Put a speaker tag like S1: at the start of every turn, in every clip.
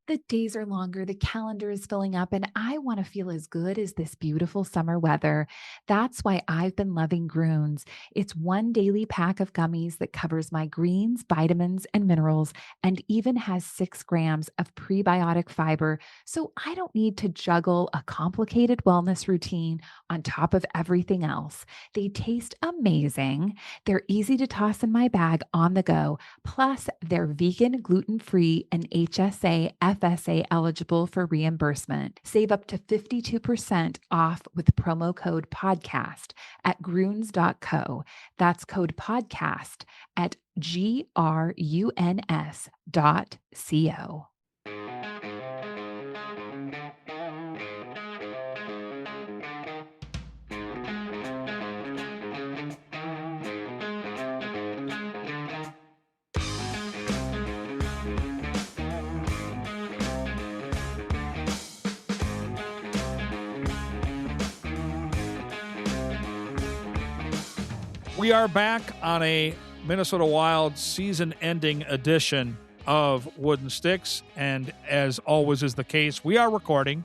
S1: The days are longer, the calendar is filling up, and I want to feel as good as this beautiful summer weather. That's why I've been loving Groons. It's one daily pack of gummies that covers my greens, vitamins, and minerals, and even has 6 grams of prebiotic fiber. So I don't need to juggle a complicated wellness routine on top of everything else. They taste amazing. They're easy to toss in my bag on the go. Plus, they're vegan, gluten free, and HSA, FSA eligible for reimbursement. Save up to 52% off with promo code podcast at gruns.co. That's code podcast at gruns.co.
S2: We are back on a Minnesota Wild season-ending edition of Wooden Sticks, and as always is the case, we are recording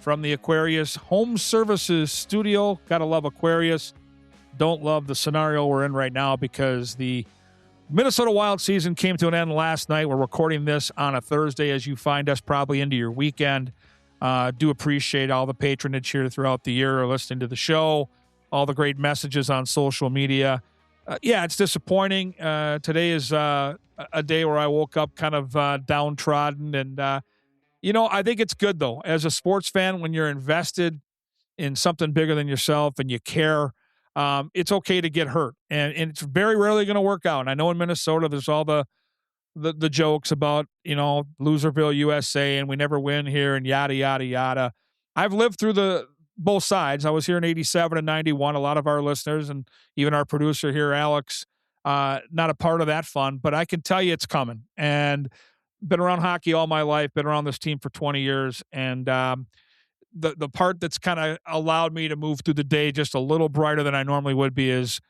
S2: from the Aquarius Home Services studio. Gotta love Aquarius. Don't love the scenario we're in right now because the Minnesota Wild season came to an end last night. We're recording this on a Thursday as you find us probably into your weekend. Do appreciate all the patronage here throughout the year, listening to the show, all the great messages on social media. Yeah, it's disappointing. Today is a day where I woke up kind of downtrodden. And, I think it's good, though. As a sports fan, when you're invested in something bigger than yourself and you care, it's okay to get hurt. And it's very rarely going to work out. And I know in Minnesota, there's all the jokes about, Loserville, USA, and we never win here and yada, yada, yada. I've lived through both sides. I was here in 87 and 91. A lot of our listeners and even our producer here, Alex, not a part of that fun, but I can tell you it's coming. And been around hockey all my life, been around this team for 20 years. And the part that's kind of allowed me to move through the day just a little brighter than I normally would be is,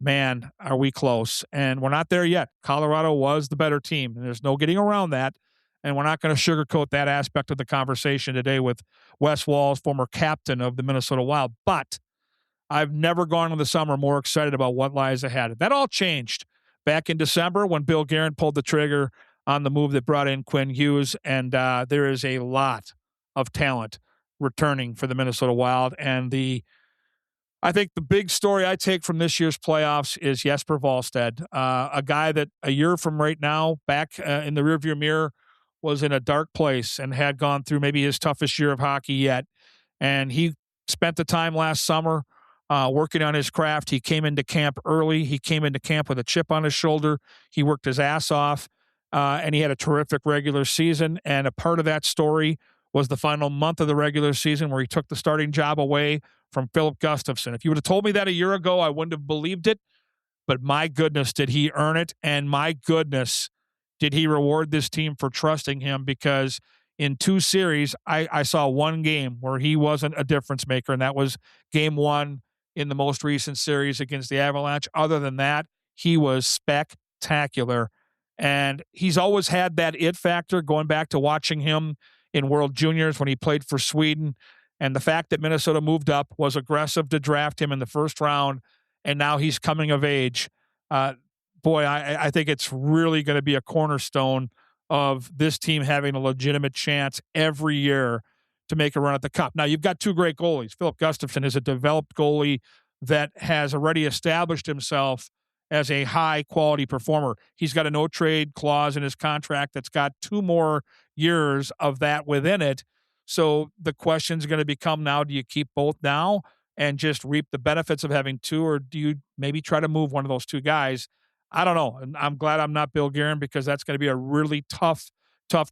S2: man, are we close? And we're not there yet. Colorado was the better team, and there's no getting around that. And we're not going to sugarcoat that aspect of the conversation today with Wes Walz, former captain of the Minnesota Wild. But I've never gone into the summer more excited about what lies ahead. That all changed back in December when Bill Guerin pulled the trigger on the move that brought in Quinn Hughes. And there is a lot of talent returning for the Minnesota Wild. And I think the big story I take from this year's playoffs is Jesper Wallstedt, a guy that a year from right now, back in the rearview mirror, was in a dark place and had gone through maybe his toughest year of hockey yet. And he spent the time last summer working on his craft. He came into camp early. He came into camp with a chip on his shoulder. He worked his ass off, and he had a terrific regular season. And a part of that story was the final month of the regular season where he took the starting job away from Philip Gustafsson. If you would have told me that a year ago, I wouldn't have believed it. But my goodness, did he earn it? And my goodness, did he reward this team for trusting him? Because in 2 series, I saw one game where he wasn't a difference maker, and that was game 1 in the most recent series against the Avalanche. Other than that, he was spectacular. And he's always had that it factor, going back to watching him in World Juniors when he played for Sweden. And the fact that Minnesota moved up, was aggressive to draft him in the first round, and now he's coming of age. I think it's really going to be a cornerstone of this team having a legitimate chance every year to make a run at the Cup. Now, you've got 2 great goalies. Philip Gustafsson is a developed goalie that has already established himself as a high-quality performer. He's got a no-trade clause in his contract that's got 2 more years of that within it. So the question's going to become now, do you keep both now and just reap the benefits of having 2, or do you maybe try to move one of those 2 guys? I don't know. And I'm glad I'm not Bill Guerin, because that's going to be a really tough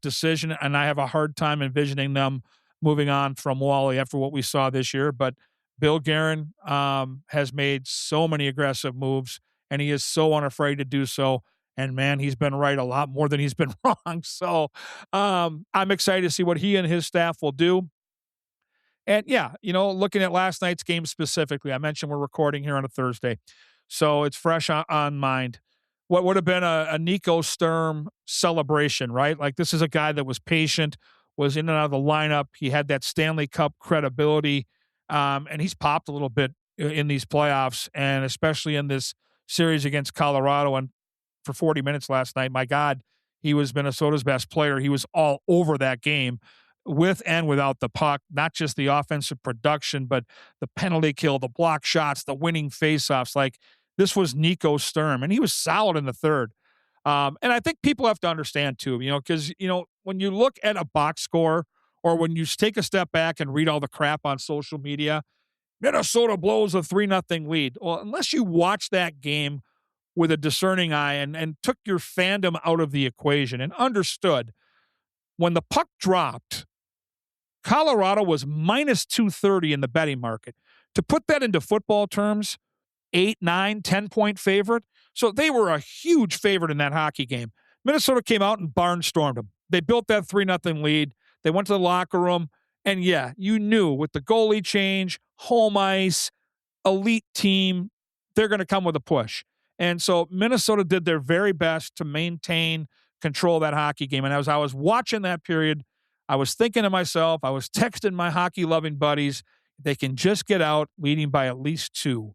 S2: decision. And I have a hard time envisioning them moving on from Wally after what we saw this year. But Bill Guerin has made so many aggressive moves, and he is so unafraid to do so. And man, he's been right a lot more than he's been wrong. So I'm excited to see what he and his staff will do. And yeah, looking at last night's game specifically, I mentioned we're recording here on a Thursday, so it's fresh on mind. what would have been a Nico Sturm celebration, right? Like, this is a guy that was patient, was in and out of the lineup. He had that Stanley Cup credibility, and he's popped a little bit in these playoffs, and especially in this series against Colorado. And for 40 minutes last night, my God, he was Minnesota's best player. He was all over that game with and without the puck, not just the offensive production, but the penalty kill, the block shots, the winning faceoffs. Like, this was Nico Sturm, and he was solid in the third. And I think people have to understand too, because, when you look at a box score or when you take a step back and read all the crap on social media, Minnesota blows a 3-0 lead. Well, unless you watch that game with a discerning eye and took your fandom out of the equation and understood when the puck dropped, Colorado was minus 230 in the betting market. To put that into football terms, 8, 9, 10-point favorite. So they were a huge favorite in that hockey game. Minnesota came out and barnstormed them. They built that 3-0 lead. They went to the locker room, and yeah, you knew with the goalie change, home ice, elite team, they're going to come with a push. And so Minnesota did their very best to maintain control of that hockey game. And as I was watching that period, I was thinking to myself, I was texting my hockey-loving buddies, they can just get out leading by at least 2.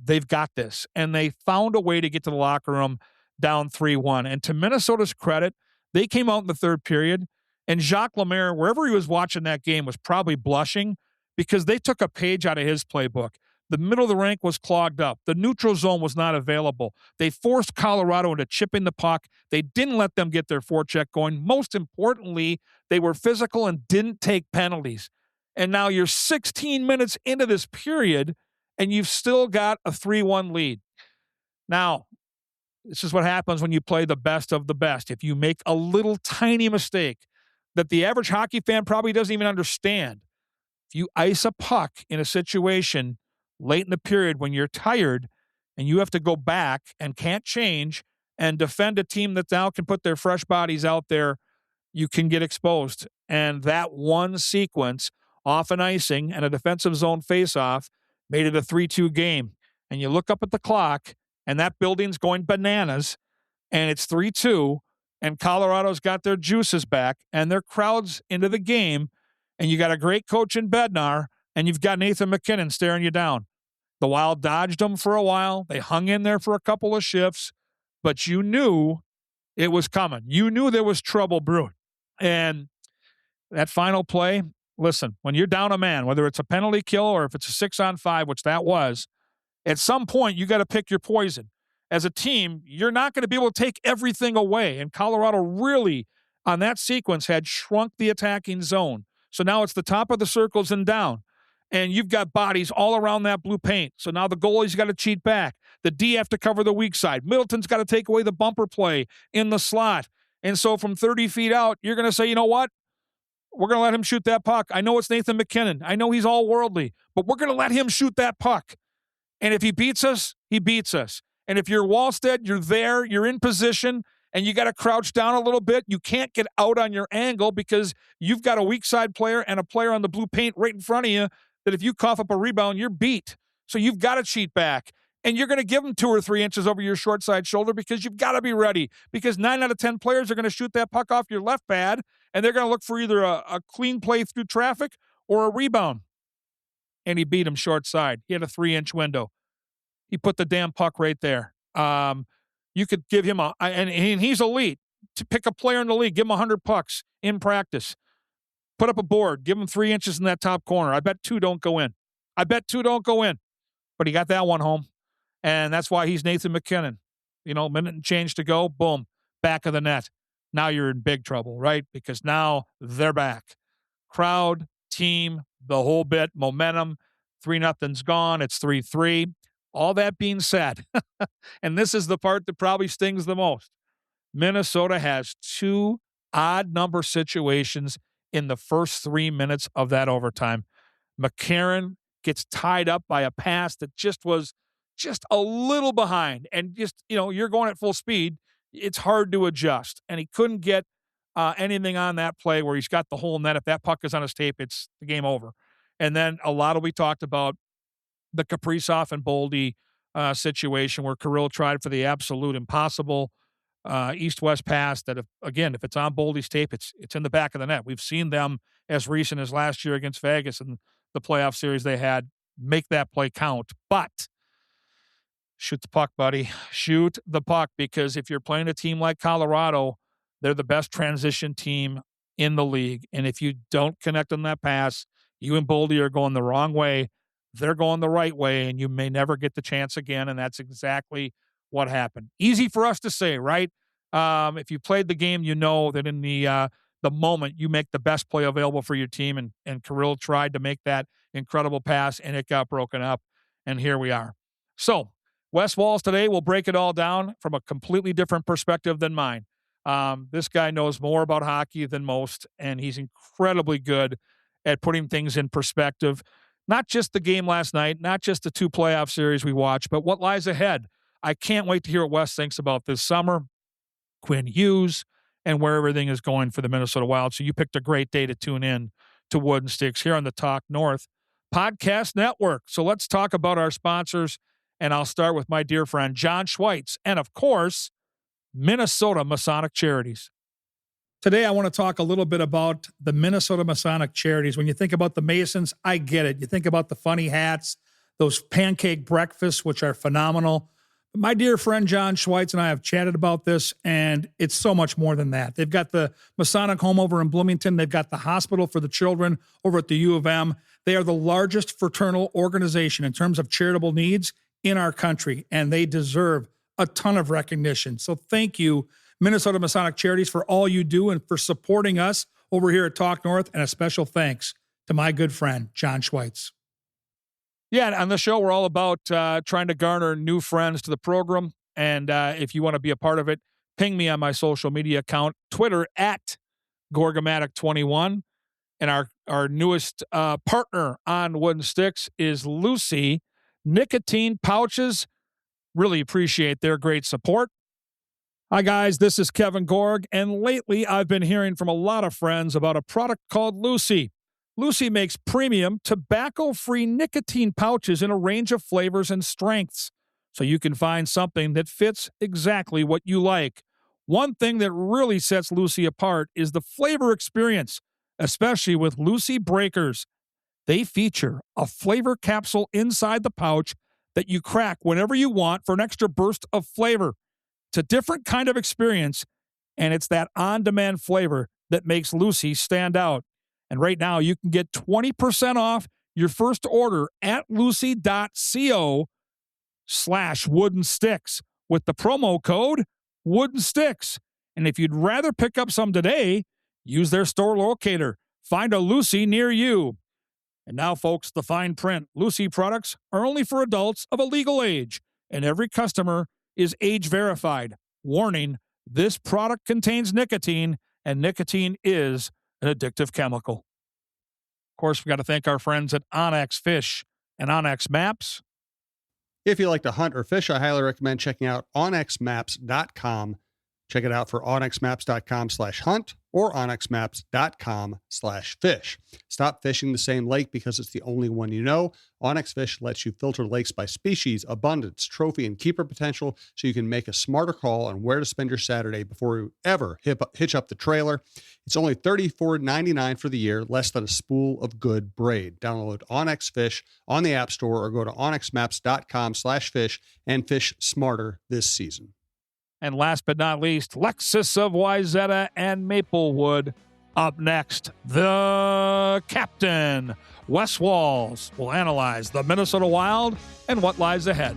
S2: They've got this. And they found a way to get to the locker room down 3-1. And to Minnesota's credit, they came out in the third period, and Jacques Lemaire, wherever he was watching that game, was probably blushing because they took a page out of his playbook. The middle of the rink was clogged up. The neutral zone was not available. They forced Colorado into chipping the puck. They didn't let them get their forecheck going. Most importantly, they were physical and didn't take penalties. And now you're 16 minutes into this period, and you've still got a 3-1 lead. Now, this is what happens when you play the best of the best. If you make a little tiny mistake that the average hockey fan probably doesn't even understand, if you ice a puck in a situation late in the period when you're tired and you have to go back and can't change and defend a team that now can put their fresh bodies out there, you can get exposed. And that one sequence, off an icing and a defensive zone faceoff, made it a 3-2 game. And you look up at the clock, and that building's going bananas, and it's 3-2, and Colorado's got their juices back, and their crowd's into the game, and you got a great coach in Bednar, and you've got Nathan MacKinnon staring you down. The Wild dodged them for a while. They hung in there for a couple of shifts, but you knew it was coming. You knew there was trouble brewing. And that final play, listen, when you're down a man, whether it's a penalty kill or if it's a 6-on-5, which that was, at some point you got to pick your poison. As a team, you're not going to be able to take everything away. And Colorado really, on that sequence, had shrunk the attacking zone. So now it's the top of the circles and down. And you've got bodies all around that blue paint. So now the goalie's got to cheat back. The D have to cover the weak side. Middleton's got to take away the bumper play in the slot. And so from 30 feet out, you're going to say, you know what? We're going to let him shoot that puck. I know it's Nathan MacKinnon. I know he's all worldly, but we're going to let him shoot that puck. And if he beats us, he beats us. And if you're Wallstead, you're there, you're in position, and you got to crouch down a little bit. You can't get out on your angle because you've got a weak side player and a player on the blue paint right in front of you that if you cough up a rebound, you're beat. So you've got to cheat back. And you're going to give them 2 or 3 inches over your short side shoulder because you've got to be ready. Because 9 out of 10 players are going to shoot that puck off your left pad, and they're going to look for either a clean play through traffic or a rebound. And he beat him short side. He had a 3-inch window. He put the damn puck right there. You could give him and he's elite. To pick a player in the league, give him 100 pucks in practice. Put up a board, give him 3 inches in that top corner. I bet 2 don't go in. But he got that one home. And that's why he's Nathan MacKinnon. Minute and change to go, boom, back of the net. Now you're in big trouble, right? Because now they're back. Crowd, team, the whole bit, momentum. 3-0's gone. It's 3-3. All that being said, and this is the part that probably stings the most, Minnesota has 2 odd number situations in the first 3 minutes of that overtime. McCarron gets tied up by a pass that just was just a little behind, and you're going at full speed. It's hard to adjust, and he couldn't get anything on that play where he's got the whole net. If that puck is on his tape, it's the game over. And then a lot of we talked about the Kaprizov and Boldy situation where Kirill tried for the absolute impossible east-west pass that, if it's on Boldy's tape, it's in the back of the net. We've seen them as recent as last year against Vegas and the playoff series they had make that play count. But shoot the puck, buddy. Shoot the puck, because if you're playing a team like Colorado, they're the best transition team in the league. And if you don't connect on that pass, you and Boldy are going the wrong way. They're going the right way, and you may never get the chance again. And that's exactly what happened. Easy for us to say, right? If you played the game, you know that in the moment you make the best play available for your team. And Kirill tried to make that incredible pass, and it got broken up. And here we are. So Wes Walz today will break it all down from a completely different perspective than mine. This guy knows more about hockey than most, and he's incredibly good at putting things in perspective. Not just the game last night, not just the 2 playoff series we watched, but what lies ahead. I can't wait to hear what Wes thinks about this summer, Quinn Hughes, and where everything is going for the Minnesota Wild. So you picked a great day to tune in to Wooden Sticks here on the Talk North Podcast Network. So let's talk about our sponsors, and I'll start with my dear friend John Schweitz, and of course, Minnesota Masonic Charities. Today, I want to talk a little bit about the Minnesota Masonic Charities. When you think about the Masons, I get it. You think about the funny hats, those pancake breakfasts, which are phenomenal. But my dear friend John Schweitz and I have chatted about this, and it's so much more than that. They've got the Masonic Home over in Bloomington. They've got the hospital for the children over at the U of M. They are the largest fraternal organization in terms of charitable needs in our country, and they deserve a ton of recognition. So thank you, Minnesota Masonic Charities, for all you do and for supporting us over here at Talk North, and a special thanks to my good friend, John Schweitz. Yeah, on the show, we're all about trying to garner new friends to the program, and if you want to be a part of it, ping me on my social media account, Twitter at Gorgomatic21, and our newest partner on Wooden Sticks is Lucy Nicotine Pouches. Really appreciate their great support. Hi, guys. This is Kevin Gorg, and lately I've been hearing from a lot of friends about a product called Lucy. Lucy makes premium tobacco-free nicotine pouches in a range of flavors and strengths, so you can find something that fits exactly what you like. One thing that really sets Lucy apart is the flavor experience, especially with Lucy Breakers. They feature a flavor capsule inside the pouch that you crack whenever you want for an extra burst of flavor. It's a different kind of experience, and it's that on-demand flavor that makes Lucy stand out. And right now, you can get 20% off your first order at lucy.co/wooden sticks with the promo code Wooden Sticks. And if you'd rather pick up some today, use their store locator. Find a Lucy near you. And now, folks, the fine print. Lucy products are only for adults of a legal age, and every customer is age verified. Warning, this product contains nicotine, and nicotine is an addictive chemical. Of course, we've got to thank our friends at Onyx Fish and Onyx Maps.
S3: If you like to hunt or fish, I highly recommend checking out onyxmaps.com. Check it out for onyxmaps.com/hunt or onyxmaps.com/fish. Stop fishing the same lake because it's the only one you know. Onyx Fish lets you filter lakes by species, abundance, trophy, and keeper potential so you can make a smarter call on where to spend your Saturday before you ever hitch up the trailer. It's only $34.99 for the year, less than a spool of good braid. Download Onyx Fish on the App Store or go to onyxmaps.com/fish and fish smarter this season.
S2: And last but not least, Lexus of Wayzata and Maplewood. Up next, the captain, Wes Walz, will analyze the Minnesota Wild and what lies ahead.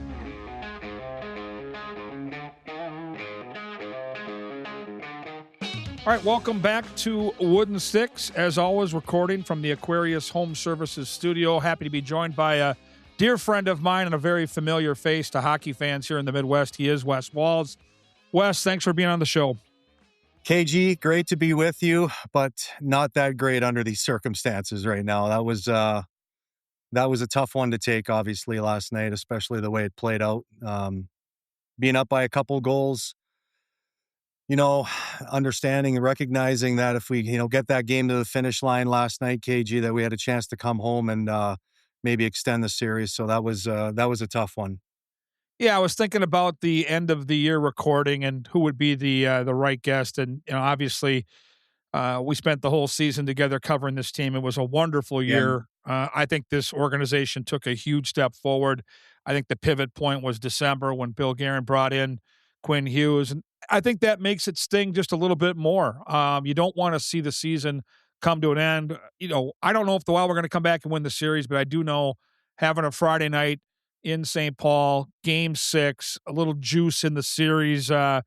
S2: All right, welcome back to Wooden Sticks. As always, recording from the Aquarius Home Services studio. Happy to be joined by a dear friend of mine and a very familiar face to hockey fans here in the Midwest. He is Wes Walz. Wes, thanks for being on the show.
S4: KG, great to be with you, but not that great under these circumstances right now. That was a tough one to take, obviously, last night, especially the way it played out. Being up by a couple goals, understanding and recognizing that if we, get that game to the finish line last night, KG, that we had a chance to come home and maybe extend the series. So that was a tough one.
S2: Yeah, I was thinking about the end of the year recording and who would be the right guest, and obviously, we spent the whole season together covering this team. It was a wonderful
S4: Yeah.
S2: year. I think this organization took a huge step forward. I think the pivot point was December when Bill Guerin brought in Quinn Hughes, and I think that makes it sting just a little bit more. You don't want to see the season come to an end. I don't know if the Wild were going to come back and win the series, but I do know having a Friday night in St. Paul, Game 6, a little juice in the series. Kale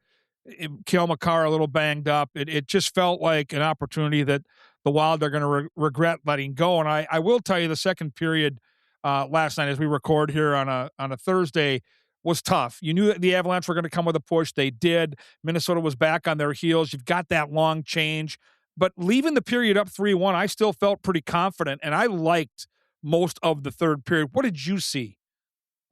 S2: McCarr a little banged up. It just felt like an opportunity that the Wild are going to regret letting go. And I will tell you, the second period last night, as we record here on a Thursday, was tough. You knew that the Avalanche were going to come with a push. They did. Minnesota was back on their heels. You've got that long change, but leaving the period up 3-1, I still felt pretty confident, and I liked most of the third period. What did you see?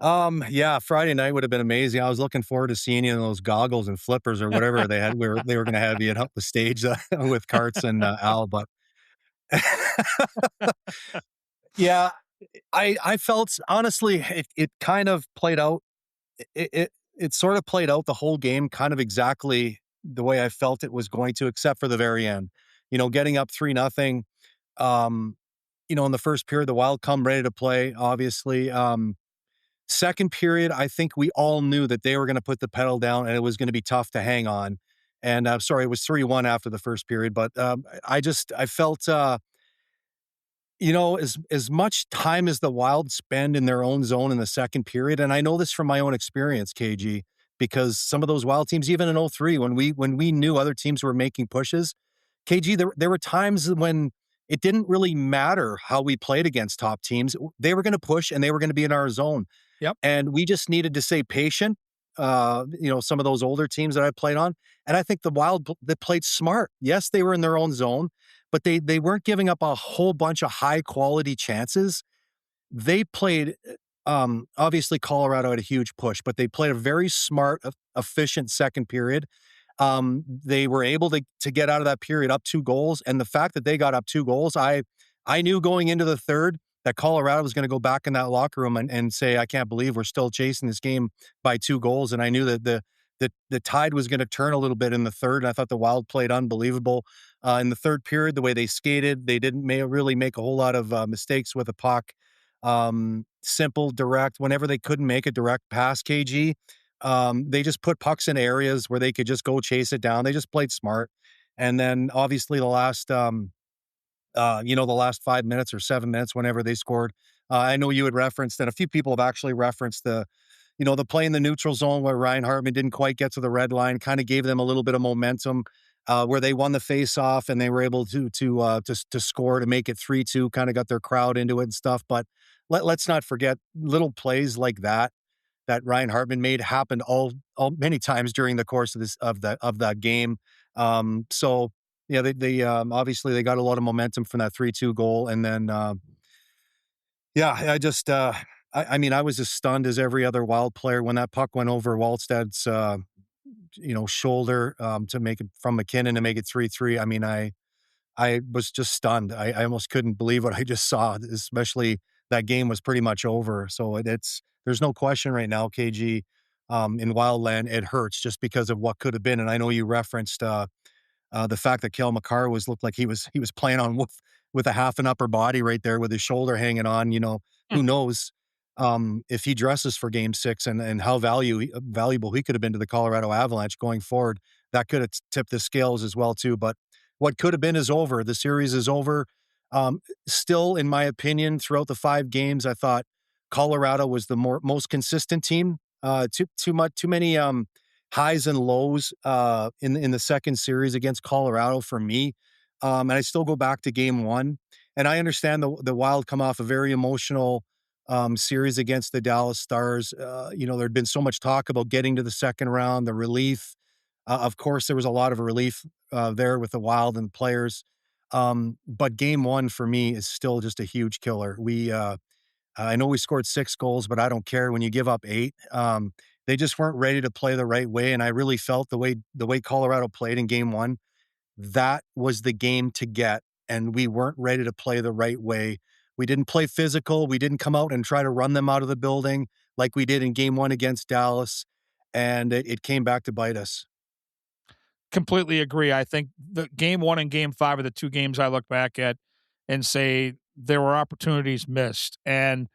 S4: Yeah, Friday night would have been amazing. I was looking forward to seeing you in those goggles and flippers or whatever they had. They were going to have you up the stage with Carts and Al, but yeah, I felt honestly it kind of played out. It sort of played out the whole game, kind of exactly the way I felt it was going to, except for the very end. Getting up 3-0. Um, in the first period, the Wild come ready to play. Obviously, second period, I think we all knew that they were going to put the pedal down and it was going to be tough to hang on. And I'm sorry, it was 3-1 after the first period, but I felt, as much time as the Wild spend in their own zone in the second period, and I know this from my own experience, KG, because some of those Wild teams, even in '03, when we knew other teams were making pushes, KG, there were times when it didn't really matter how we played against top teams. They were going to push and they were going to be in our zone.
S2: Yep.
S4: And we just needed to stay patient. Some of those older teams that I played on. And I think the Wild, they played smart. Yes, they were in their own zone, but they weren't giving up a whole bunch of high quality chances. They played, obviously Colorado had a huge push, but they played a very smart, efficient second period. They were able to get out of that period up 2 goals. And the fact that they got up 2 goals, I knew going into the third that Colorado was going to go back in that locker room and say, I can't believe we're still chasing this game by 2 goals. And I knew that the tide was going to turn a little bit in the third. And I thought the Wild played unbelievable in the third period. The way they skated, they didn't really make a whole lot of mistakes with the puck. Simple, direct. Whenever they couldn't make a direct pass, KG, they just put pucks in areas where they could just go chase it down. They just played smart. And then obviously the last, the last 5 minutes or 7 minutes, whenever they scored, I know you had referenced, and a few people have actually referenced the play in the neutral zone where Ryan Hartman didn't quite get to the red line, kind of gave them a little bit of momentum, where they won the face-off and they were able to score to make it 3-2, kind of got their crowd into it and stuff. But let's not forget little plays like that Ryan Hartman made happened all many times during the course of that game. So yeah, they obviously they got a lot of momentum from that 3-2 goal, and then yeah, I just I mean I was as stunned as every other Wild player when that puck went over Wallsted's shoulder to make it from McKinnon to make it 3-3. I mean I was just stunned. I almost couldn't believe what I just saw, especially that game was pretty much over. So there's no question right now, KG, in Wildland, it hurts just because of what could have been. And I know you referenced the fact that Kale McCarr looked like he was playing on with a half an upper body right there with his shoulder hanging on. Who knows if he dresses for Game 6 and how valuable he could have been to the Colorado Avalanche going forward. That could have tipped the scales as well too. But what could have been is over. The series is over. Still, in my opinion, throughout the 5 games, I thought Colorado was the most consistent team. Too many highs and lows in the second series against Colorado for me. And I still go back to Game 1, and I understand the Wild come off a very emotional series against the Dallas Stars. There'd been so much talk about getting to the second round, the relief. Of course, there was a lot of relief there with the Wild and the players. But Game 1 for me is still just a huge killer. I know we scored 6 goals, but I don't care when you give up 8. They just weren't ready to play the right way, and I really felt the way Colorado played in Game 1, that was the game to get, and we weren't ready to play the right way. We didn't play physical. We didn't come out and try to run them out of the building. like we did in game one against Dallas, and it came back to bite us.
S2: Completely agree. I think the game one and game five are the two games I look back at and say there were opportunities missed. And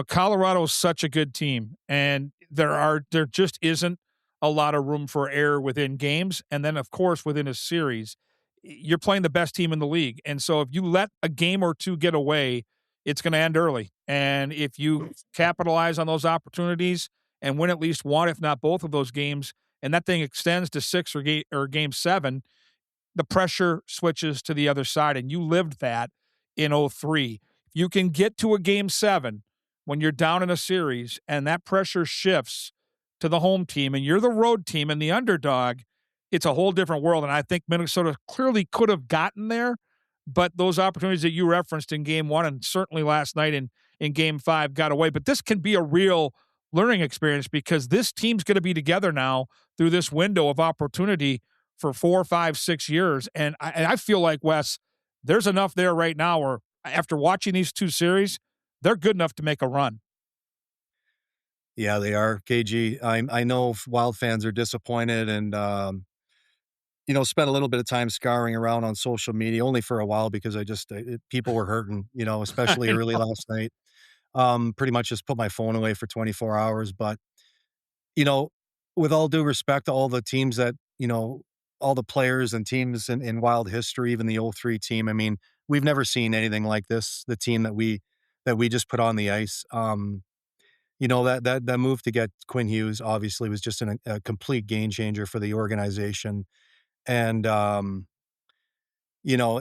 S2: Colorado is such a good team, and there just isn't a lot of room for error within games, and then of course within a series, you're playing the best team in the league, and so if you let a game or two get away, it's going to end early. And if you capitalize on those opportunities and win at least one, if not both of those games, and that thing extends to six or game seven, the pressure switches to the other side, and you lived that in '03. If you can get to a game seven when you're down in a series and that pressure shifts to the home team and you're the road team and the underdog, it's a whole different world. And I think Minnesota clearly could have gotten there, but those opportunities that you referenced in game one and certainly last night in game five got away. But this can be a real learning experience because this team's going to be together now through this window of opportunity for 4, 5, 6 years. And I feel like, Wes, there's enough there right now where after watching these two series, they're good enough to make a run.
S4: Yeah, they are, KG. I know Wild fans are disappointed and, spent a little bit of time scouring around on social media only for a while because people were hurting, especially
S2: I
S4: early
S2: know.
S4: last night. Pretty much just put my phone away for 24 hours. But, you know, with all due respect to all the teams that, all the players and teams in Wild history, even the '03 team, I mean, we've never seen anything like this, the team that we just put on the ice. That move to get Quinn Hughes obviously was just a complete game changer for the organization. And, you know,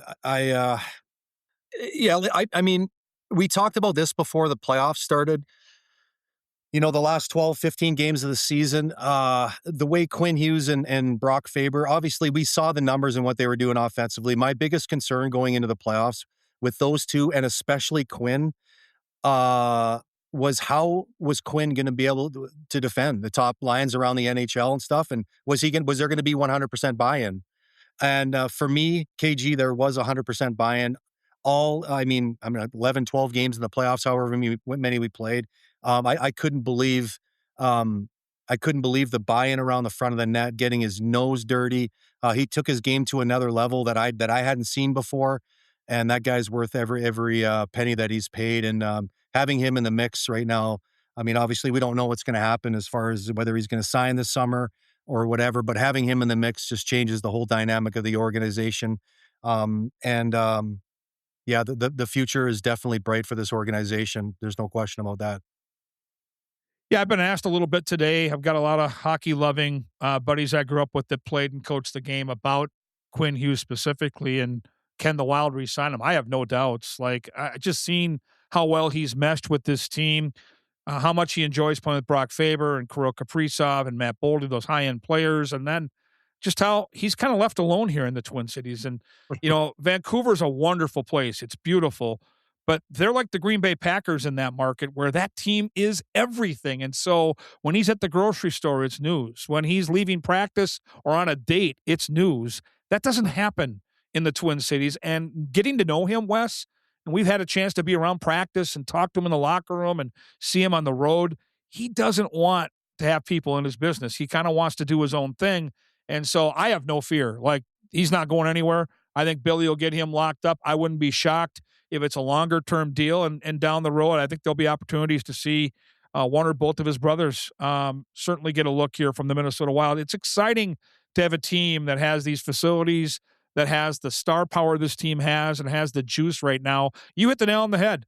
S4: yeah, I mean, we talked about this before the playoffs started. The last 12, 15 games of the season, the way Quinn Hughes and Brock Faber, obviously we saw the numbers and what they were doing offensively. My biggest concern going into the playoffs with those two, and especially Quinn, uh, was how was Quinn going to be able to defend the top lines around the NHL and stuff? And was there going to be 100% buy-in? And, for me, KG, there was 100% buy-in. 11, 12 games in the playoffs, however many we played. I couldn't believe, um, I couldn't believe the buy-in around the front of the net, getting his nose dirty. He took his game to another level that I hadn't seen before, and that guy's worth every penny that he's paid. And, having him in the mix right now, I mean, obviously, we don't know what's going to happen as far as whether he's going to sign this summer or whatever, but having him in the mix just changes the whole dynamic of the organization. And yeah, the future is definitely bright for this organization. There's no question about that.
S2: Yeah, I've been asked a little bit today. I've got a lot of hockey loving buddies I grew up with that played and coached the game about Quinn Hughes specifically, and can the Wild re-sign him? I have no doubts. Like, I just seen how well he's meshed with this team, how much he enjoys playing with Brock Faber and Kirill Kaprizov and Matt Boldy, those high-end players, and then just how he's kind of left alone here in the Twin Cities. And, Vancouver's a wonderful place. It's beautiful, but they're like the Green Bay Packers in that market where that team is everything. And so when he's at the grocery store, it's news. When he's leaving practice or on a date, it's news. That doesn't happen in the Twin Cities. And getting to know him, Wes, and we've had a chance to be around practice and talk to him in the locker room and see him on the road. He doesn't want to have people in his business. He kind of wants to do his own thing. And so I have no fear. Like, he's not going anywhere. I think Billy will get him locked up. I wouldn't be shocked if it's a longer term deal and down the road. I think there'll be opportunities to see one or both of his brothers certainly get a look here from the Minnesota Wild. It's exciting to have a team that has these facilities, that has the star power this team has, and has the juice right now. You hit the nail on the head.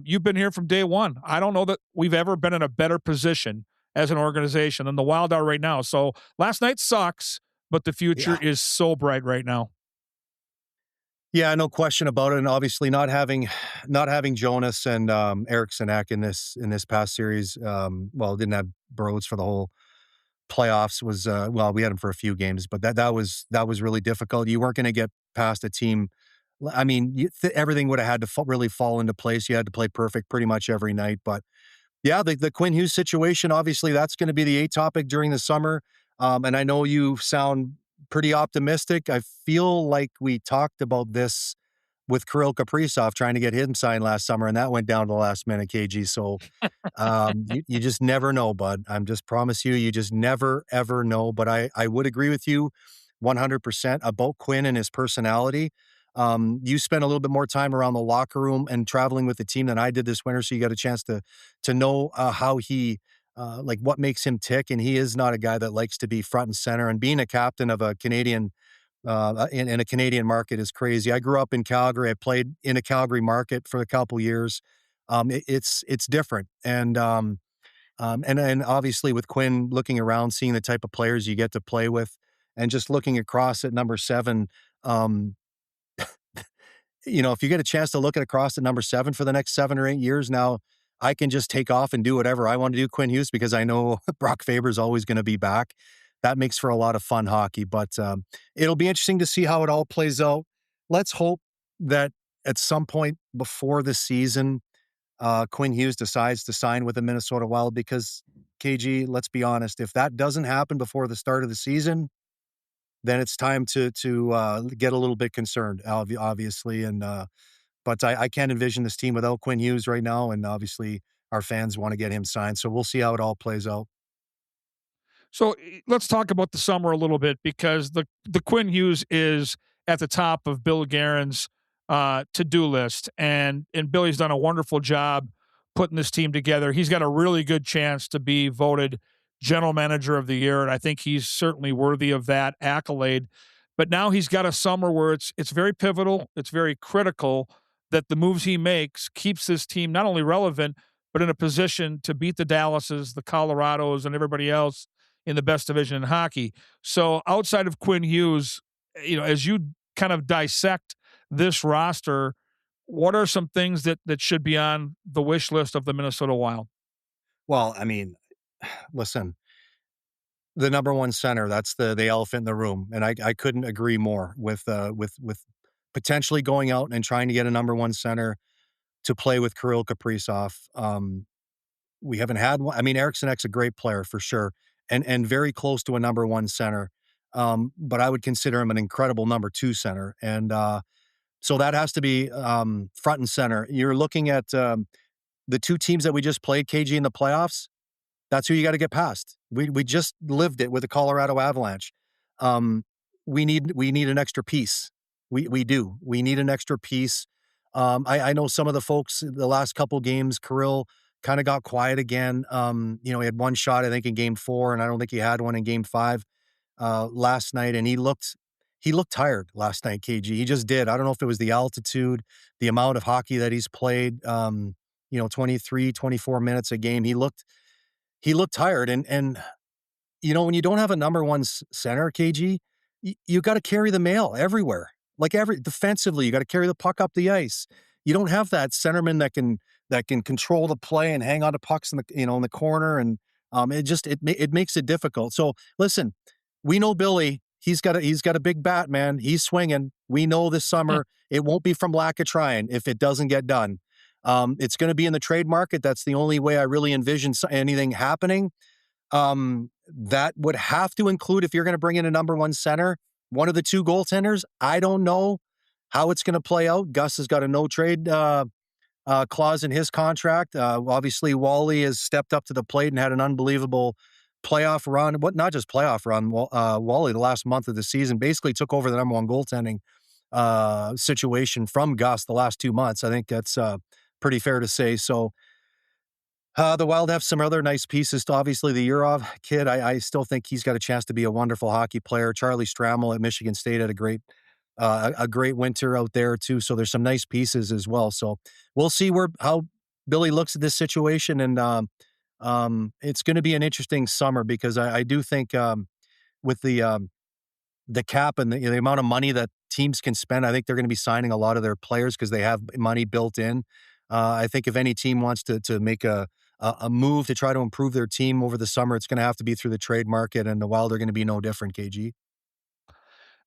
S2: You've been here from day one. I don't know that we've ever been in a better position as an organization than the Wild are right now. So last night sucks, but the future
S4: Yeah.
S2: is so bright right now.
S4: Yeah, no question about it. And obviously not having Jonas and Eriksson Ek in this past series. Didn't have Burrows for the whole playoffs. Was we had him for a few games, but that was really difficult. You weren't going to get past a team. I mean, everything would have had to really fall into place. You had to play perfect pretty much every night. But yeah, the Quinn Hughes situation, obviously that's going to be the A topic during the summer. And I know you sound pretty optimistic. I feel like we talked about this with Kirill Kaprizov trying to get him signed last summer, and that went down to the last minute, KG. So you just never know, bud. I'm just promise you, you just never, ever know. But I would agree with you 100% about Quinn and his personality. You spent a little bit more time around the locker room and traveling with the team than I did this winter, so you got a chance to know how he like what makes him tick. And he is not a guy that likes to be front and center. And being a captain of a Canadian in a Canadian market is crazy. I grew up in Calgary. I played in a Calgary market for a couple years. It's different, and obviously with Quinn looking around, seeing the type of players you get to play with, and just looking across at number 7, um, if you get a chance to look at across at number 7 for the next 7 or 8 years now, I can just take off and do whatever I want to do, Quinn Hughes, because I know Brock Faber's always going to be back. That makes for a lot of fun hockey, but it'll be interesting to see how it all plays out. Let's hope that at some point before the season, Quinn Hughes decides to sign with the Minnesota Wild, because KG, let's be honest, if that doesn't happen before the start of the season, then it's time to get a little bit concerned, obviously. And but I can't envision this team without Quinn Hughes right now, and obviously our fans want to get him signed. So we'll see how it all plays out.
S2: So let's talk about the summer a little bit, because the Quinn Hughes is at the top of Bill Guerin's to-do list, and Billy's done a wonderful job putting this team together. He's got a really good chance to be voted general manager of the year, and I think he's certainly worthy of that accolade. But now he's got a summer where it's very pivotal, it's very critical that the moves he makes keeps this team not only relevant, but in a position to beat the Dallases, the Colorados, and everybody else in the best division in hockey. So outside of Quinn Hughes, as you kind of dissect this roster, what are some things that should be on the wish list of the Minnesota Wild?
S4: Well, I mean, listen, the number 1 center, that's the elephant in the room. And I couldn't agree more with potentially going out and trying to get a number 1 center to play with Kirill Kaprizov. We haven't had one. I mean, Eriksson Ek's a great player for sure, and very close to a number 1 center. But I would consider him an incredible number 2 center. And so that has to be front and center. You're looking at the 2 teams that we just played, KG, in the playoffs. That's who you got to get past. We just lived it with the Colorado Avalanche. We need an extra piece. We do. We need an extra piece. I know some of the folks the last couple games, Kirill kind of got quiet again. He had one shot, I think, in game 4, and I don't think he had one in game 5 last night. And he looked tired last night, KG. He just did. I don't know if it was the altitude, the amount of hockey that he's played, 23, 24 minutes a game. He looked tired. And when you don't have a number 1 center, KG, you got to carry the mail everywhere. Like defensively, you got to carry the puck up the ice. You don't have that centerman that can control the play and hang on to pucks in the corner, and it makes it difficult. So listen, we know Billy. He's got a big bat, man. He's swinging. We know this summer it won't be from lack of trying if it doesn't get done. It's going to be in the trade market. That's the only way I really envision anything happening. That would have to include, if you're going to bring in a number 1 center, one of the 2 goaltenders. I don't know how it's going to play out. Gus has got a no trade clause in his contract. Obviously, Wally has stepped up to the plate and had an unbelievable playoff run. Not just playoff run. Wally, the last month of the season, basically took over the number 1 goaltending situation from Gus the last 2 months. I think that's pretty fair to say. So the Wild have some other nice pieces. Obviously, the Urov kid, I still think he's got a chance to be a wonderful hockey player. Charlie Strammel at Michigan State had a great winter out there too. So there's some nice pieces as well. So we'll see how Billy looks at this situation, and it's going to be an interesting summer, because I do think with the cap and the amount of money that teams can spend, I think they're going to be signing a lot of their players because they have money built in. I think if any team wants to make a move to try to improve their team over the summer, it's going to have to be through the trade market, and the Wild are going to be no different, KG.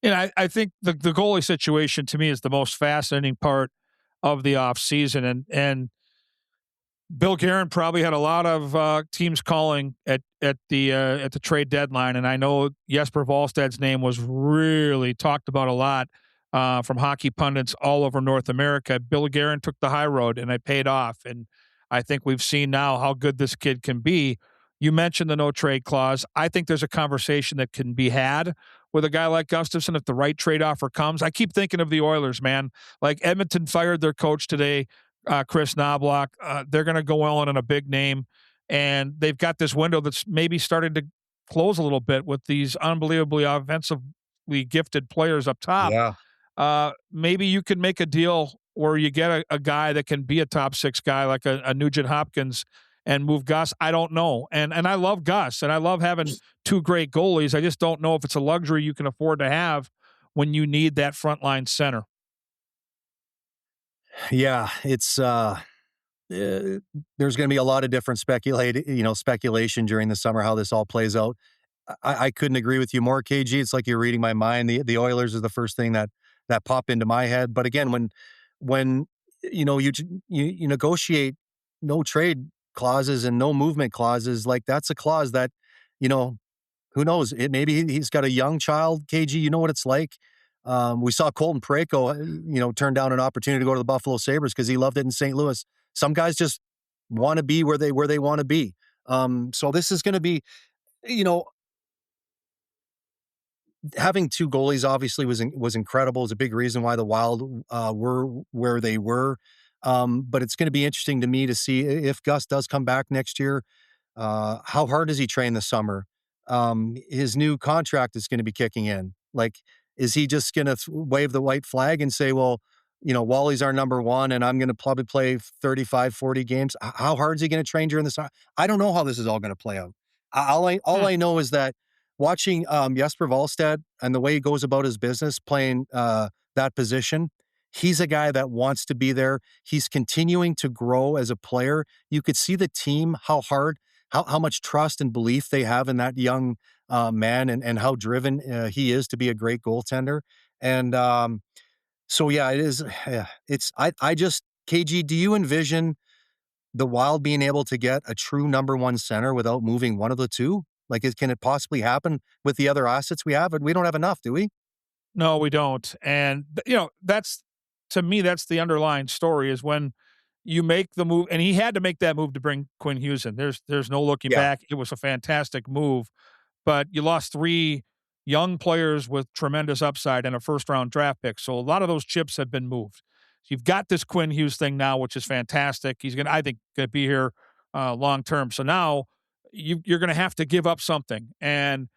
S2: I think the goalie situation to me is the most fascinating part of the offseason. And Bill Guerin probably had a lot of teams calling at the trade deadline. And I know Jesper Wallsted's name was really talked about a lot from hockey pundits all over North America. Bill Guerin took the high road, and it paid off. And I think we've seen now how good this kid can be. You mentioned the no trade clause. I think there's a conversation that can be had with a guy like Gustafson if the right trade offer comes. I keep thinking of the Oilers, man. Like Edmonton fired their coach today, Chris Knobloch. They're going to go on a big name, and they've got this window that's maybe starting to close a little bit with these unbelievably offensively gifted players up top.
S4: Yeah.
S2: Maybe you can make a deal where you get a guy that can be a top six guy like a Nugent Hopkins and move Gus. I don't know. And I love Gus, and I love having two great goalies. I just don't know if it's a luxury you can afford to have when you need that frontline center.
S4: Yeah, it's there's going to be a lot of different speculation during the summer how this all plays out. I couldn't agree with you more, KG. It's like you're reading my mind. The Oilers is the first thing that popped into my head. But again, when you negotiate no trade clauses and no movement clauses, like that's a clause that, you know, who knows? Maybe he's got a young child, KG. You know what it's like. We saw Colton Parayko, turn down an opportunity to go to the Buffalo Sabres because he loved it in St. Louis. Some guys just want to be where they want to be. So this is going to be, having two goalies obviously was incredible. It was a big reason why the Wild were where they were. But it's going to be interesting to me to see if Gus does come back next year. How hard does he train this summer? His new contract is going to be kicking in. Like, is he just going to wave the white flag and say, well, Wally's our number one and I'm going to probably play 35, 40 games. How hard is he going to train during the summer? I don't know how this is all going to play out. All I know is that watching Jesper Wallstedt and the way he goes about his business playing that position, he's a guy that wants to be there. He's continuing to grow as a player. You could see the team, how much trust and belief they have in that young man and how driven he is to be a great goaltender. And so, yeah, it is. Yeah, I just, KG, do you envision the Wild being able to get a true number one center without moving one of the two? Like, can it possibly happen with the other assets we have? We don't have enough, do we?
S2: No, we don't. And, that's, to me, that's the underlying story is when you make the move, and he had to make that move to bring Quinn Hughes in. There's no looking
S4: Yeah.
S2: back. It was a fantastic move, but you lost three young players with tremendous upside and a first-round draft pick. So a lot of those chips have been moved. You've got this Quinn Hughes thing now, which is fantastic. He's I think, going to be here long term. So now you're going to have to give up something. And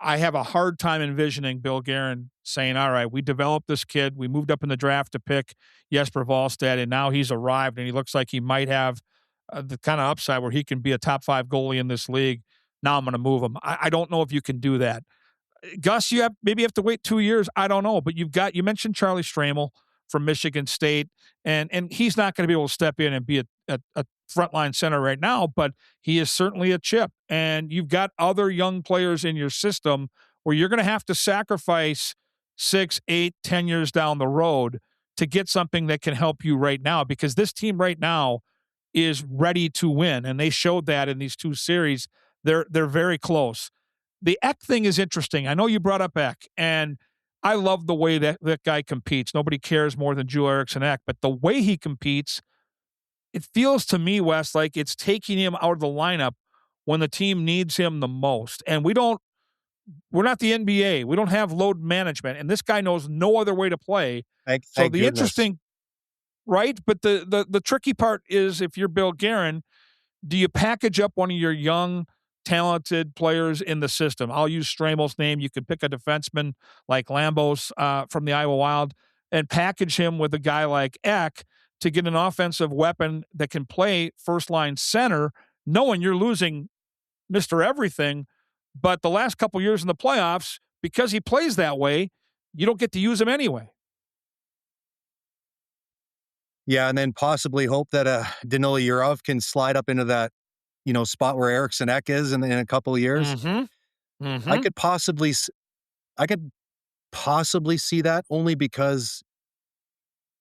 S2: I have a hard time envisioning Bill Guerin saying, all right, we developed this kid. We moved up in the draft to pick Jesper Wallstedt, and now he's arrived, and he looks like he might have the kind of upside where he can be a top five goalie in this league. Now I'm going to move him. I don't know if you can do that. Gus, maybe you have to wait 2 years. I don't know, but you mentioned Charlie Stramel from Michigan State, and he's not going to be able to step in and be a frontline center right now, but he is certainly a chip. And you've got other young players in your system where you're going to have to sacrifice 6, 8, 10 years down the road to get something that can help you right now, because this team right now is ready to win, and they showed that in these two series. They're very close. The Eck thing is interesting. I know you brought up Eck, and I love the way that guy competes. Nobody cares more than Joel Eriksson Ek, but the way he competes, it feels to me, Wes, like it's taking him out of the lineup when the team needs him the most. And we're not the NBA. We don't have load management, and this guy knows no other way to play.
S4: Thank
S2: So the
S4: goodness.
S2: interesting, right? But the tricky part is, if you're Bill Guerin, do you package up one of your young, talented players in the system? I'll use Stramel's name. You could pick a defenseman like Lambos from the Iowa Wild and package him with a guy like Eck to get an offensive weapon that can play first-line center, knowing you're losing Mr. Everything. But the last couple years in the playoffs, because he plays that way, you don't get to use him anyway.
S4: Yeah, and then possibly hope that Danila Yurov can slide up into that, spot where Eriksson Ek is in a couple of years.
S2: Mm-hmm. Mm-hmm.
S4: I could possibly see that only because,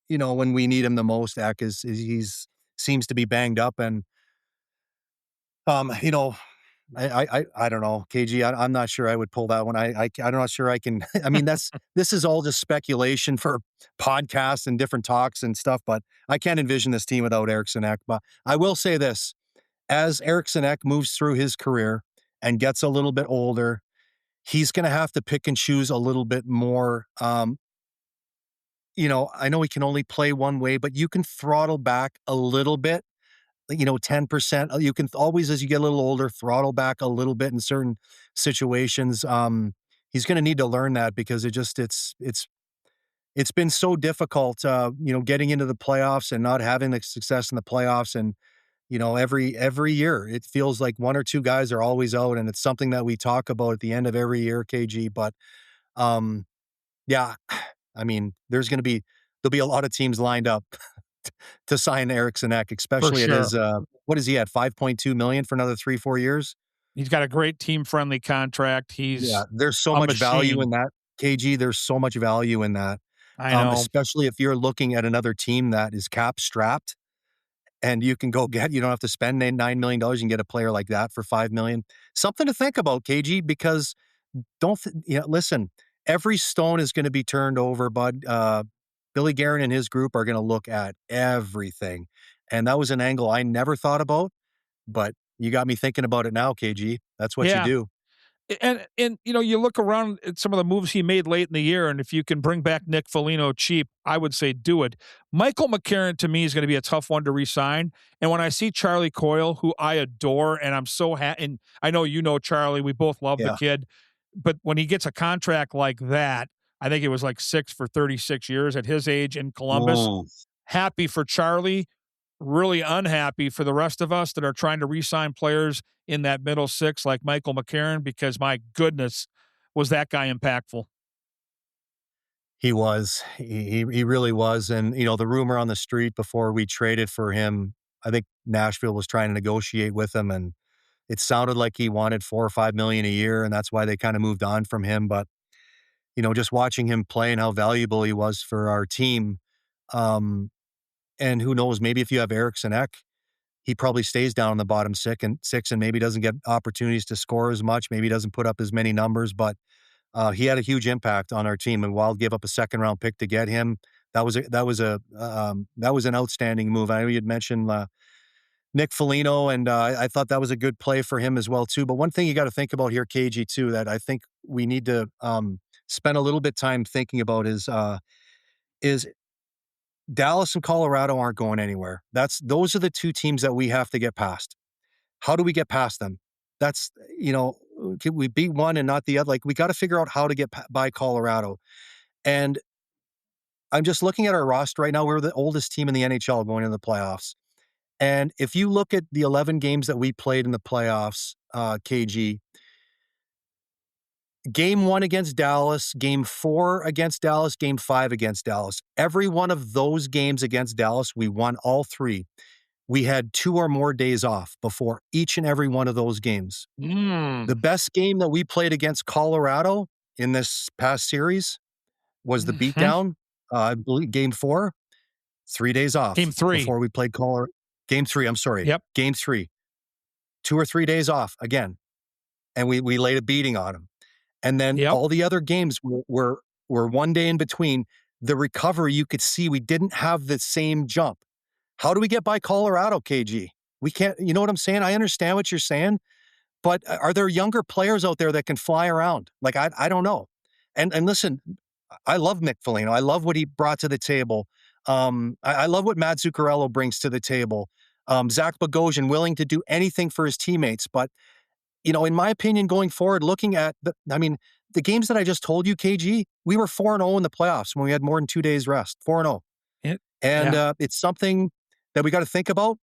S4: when we need him the most, Ek he's seems to be banged up, and I don't know, KG. I'm not sure I would pull that one. I'm not sure I can. I mean, this is all just speculation for podcasts and different talks and stuff. But I can't envision this team without Eriksson Ek. But I will say this: as Eriksson Ek moves through his career and gets a little bit older, he's going to have to pick and choose a little bit more. I know he can only play one way, but you can throttle back a little bit, 10%. You can always, as you get a little older, throttle back a little bit in certain situations. He's going to need to learn that because it's been so difficult, getting into the playoffs and not having the success in the playoffs. And, every year it feels like one or two guys are always out. And it's something that we talk about at the end of every year, KG. But, yeah, I mean, there'll be a lot of teams lined up to sign Eriksson Ek,
S2: For
S4: especially at
S2: sure.
S4: his, what is he at, 5.2 million for another 3-4 years?
S2: He's got a great team-friendly contract.
S4: Yeah,
S2: He's
S4: there's so
S2: a
S4: much value
S2: machine.
S4: in that, KG. There's so much value in that,
S2: I know.
S4: especially if you're looking at another team that is cap strapped and you can you don't have to spend $9 million. You can get a player like that for 5 million. Something to think about, KG, because listen, every stone is going to be turned over, bud. Billy Guerin and his group are going to look at everything. And that was an angle I never thought about, but you got me thinking about it now, KG. That's what you
S2: Yeah.
S4: do.
S2: And you look around at some of the moves he made late in the year, and if you can bring back Nick Foligno cheap, I would say do it. Michael McCarron, to me, is going to be a tough one to re-sign. And when I see Charlie Coyle, who I adore, and I'm so happy, and I know you know Charlie, we both love the
S4: Yeah.
S2: kid, but when he gets a contract like that, I think it was like 6 for 36 years at his age in Columbus.
S4: Mm.
S2: Happy for Charlie, really unhappy for the rest of us that are trying to re-sign players in that middle six like Michael McCarron, because my goodness, was that guy impactful.
S4: He was. He really was. And, the rumor on the street before we traded for him, I think Nashville was trying to negotiate with him, and it sounded like he wanted 4 or 5 million a year, and that's why they kind of moved on from him. But, just watching him play and how valuable he was for our team. And who knows, maybe if you have Eriksson Ek, he probably stays down in the bottom six and maybe doesn't get opportunities to score as much. Maybe doesn't put up as many numbers, but he had a huge impact on our team. And Wild gave up a second round pick to get him. That was an outstanding move. I know you'd mentioned Nick Foligno, and I thought that was a good play for him as well too. But one thing you got to think about here, KG, too, that I think we need to spend a little bit time thinking about is Dallas and Colorado aren't going anywhere. Those are the two teams that we have to get past. How do we get past them? That's, can we beat one and not the other? Like, we got to figure out how to get by Colorado. And I'm just looking at our roster right now. We're the oldest team in the NHL going into the playoffs. And if you look at the 11 games that we played in the playoffs, KG, game 1 against Dallas, game 4 against Dallas, game 5 against Dallas. Every one of those games against Dallas, we won all 3. We had 2 or more days off before each and every one of those games. The best game that we played against Colorado in this past series was the beatdown, I believe game 4, 3 days off.
S2: Game 3.
S4: Before we played Colorado. Game 3, I'm sorry.
S2: Yep.
S4: Game 3. 2 or 3 days off again. And we laid a beating on them. And then all the other games were 1 day in between. The recovery, you could see we didn't have the same jump. How do we get by Colorado, KG? We can't, you know what I'm saying? I understand what you're saying, but are there younger players out there that can fly around? Like, I don't know. And listen, I love Mick Foligno. I love what he brought to the table. I love what Matt Zuccarello brings to the table. Zach Bogosian willing to do anything for his teammates. But, in my opinion, going forward, looking at the games that I just told you, KG, we were 4-0 in the playoffs when we had more than 2 days rest, 4-0. And it's something that we got to think about,